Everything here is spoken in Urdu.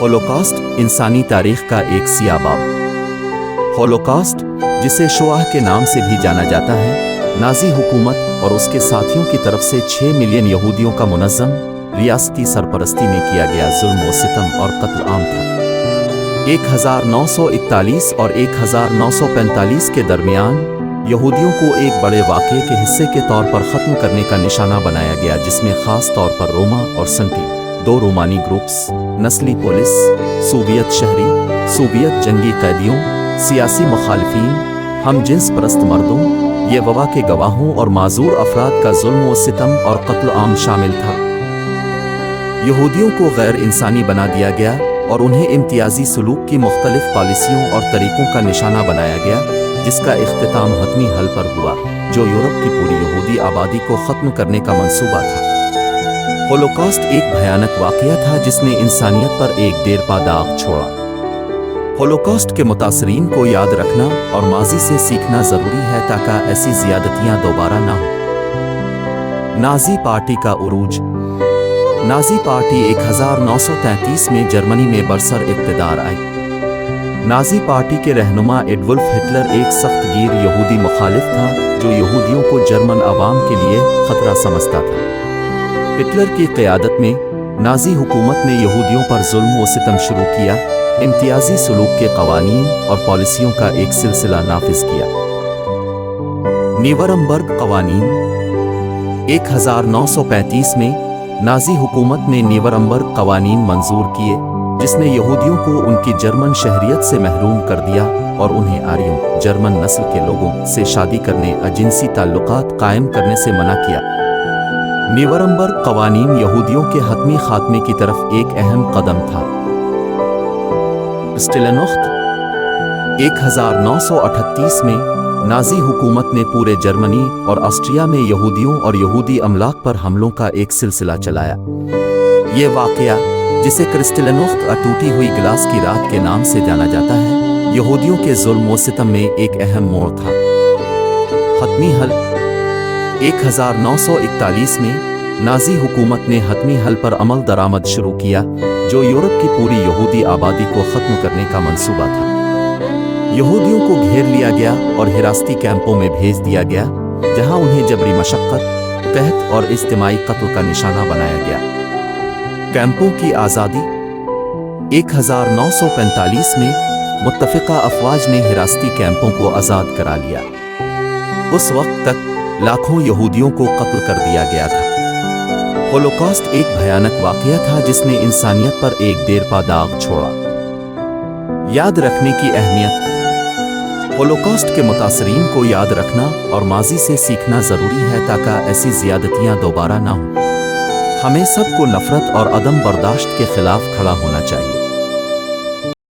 ہولوکاسٹ انسانی تاریخ کا ایک سیاہ باب۔ ہولوکاسٹ، جسے شوآہ کے نام سے بھی جانا جاتا ہے، نازی حکومت اور اس کے ساتھیوں کی طرف سے 6 ملین یہودیوں کا منظم ریاستی سرپرستی میں کیا گیا ظلم و ستم اور قتل عام تھا۔ 1941 اور 1945 کے درمیان یہودیوں کو ایک بڑے واقعے کے حصے کے طور پر ختم کرنے کا نشانہ بنایا گیا، جس میں خاص طور پر روما اور سنٹی، 2 رومانی گروپس، نسلی پولیس، سوویت شہری، سوویت جنگی قیدیوں، سیاسی مخالفین، ہم جنس پرست مردوں، یہ وبا کے گواہوں اور معذور افراد کا ظلم و ستم اور قتل عام شامل تھا۔ یہودیوں کو غیر انسانی بنا دیا گیا اور انہیں امتیازی سلوک کی مختلف پالیسیوں اور طریقوں کا نشانہ بنایا گیا، جس کا اختتام حتمی حل پر ہوا، جو یورپ کی پوری یہودی آبادی کو ختم کرنے کا منصوبہ تھا۔ ہولوکاسٹ ایک بھیانک واقعہ تھا جس نے انسانیت پر ایک دیرپا داغ چھوڑا۔ ہولوکاسٹ کے متاثرین کو یاد رکھنا اور ماضی سے سیکھنا ضروری ہے تاکہ ایسی زیادتیاں دوبارہ نہ ہوں۔ نازی پارٹی کا عروج۔ نازی پارٹی 1933 میں جرمنی میں برسر اقتدار آئی۔ نازی پارٹی کے رہنما ایڈولف ہٹلر ایک سخت گیر یہودی مخالف تھا جو یہودیوں کو جرمن عوام کے لیے خطرہ سمجھتا تھا۔ ہٹلر کی قیادت میں نازی حکومت نے یہودیوں پر ظلم و ستم شروع کیا، امتیازی سلوک کے قوانین اور پالیسیوں کا ایک سلسلہ نافذ کیا۔ نیورمبرگ قوانین۔ 1935 میں نازی حکومت نے نیورمبرگ قوانین منظور کیے، جس نے یہودیوں کو ان کی جرمن شہریت سے محروم کر دیا اور انہیں آریوں، جرمن نسل کے لوگوں سے شادی کرنے اور جنسی تعلقات قائم کرنے سے منع کیا۔ نیورمبرگ قوانین یہودیوں کے حتمی خاتمے کی طرف ایک اہم قدم تھا۔ کرسٹلنوخت۔ 1938 میں نازی حکومت نے پورے جرمنی اور آسٹریا میں یہودیوں اور یہودی املاک پر حملوں کا ایک سلسلہ چلایا۔ یہ واقعہ، جسے کرسٹلنوخت ٹوٹی ہوئی گلاس کی رات کے نام سے جانا جاتا ہے، یہودیوں کے ظلم و ستم میں ایک اہم موڑ تھا۔ حتمی حل۔ 1941 میں نازی حکومت نے حتمی حل پر عمل درآمد شروع کیا، جو یورپ کی پوری یہودی آبادی کو ختم کرنے کا منصوبہ تھا۔ یہودیوں کو گھیر لیا گیا اور حراستی کیمپوں میں بھیج دیا گیا، جہاں انہیں جبری مشقت، قحط اور اجتماعی قتل کا نشانہ بنایا گیا۔ کیمپوں کی آزادی۔ 1945 میں متفقہ افواج نے حراستی کیمپوں کو آزاد کرا لیا۔ اس وقت تک لاکھوں یہودیوں کو قتل کر دیا گیا تھا۔ ہولوکاسٹ ایک بھیانک واقعہ تھا جس نے انسانیت پر ایک دیرپا داغ چھوڑا۔ یاد رکھنے کی اہمیت۔ ہولوکاسٹ کے متاثرین کو یاد رکھنا اور ماضی سے سیکھنا ضروری ہے تاکہ ایسی زیادتیاں دوبارہ نہ ہوں۔ ہمیں سب کو نفرت اور عدم برداشت کے خلاف کھڑا ہونا چاہیے۔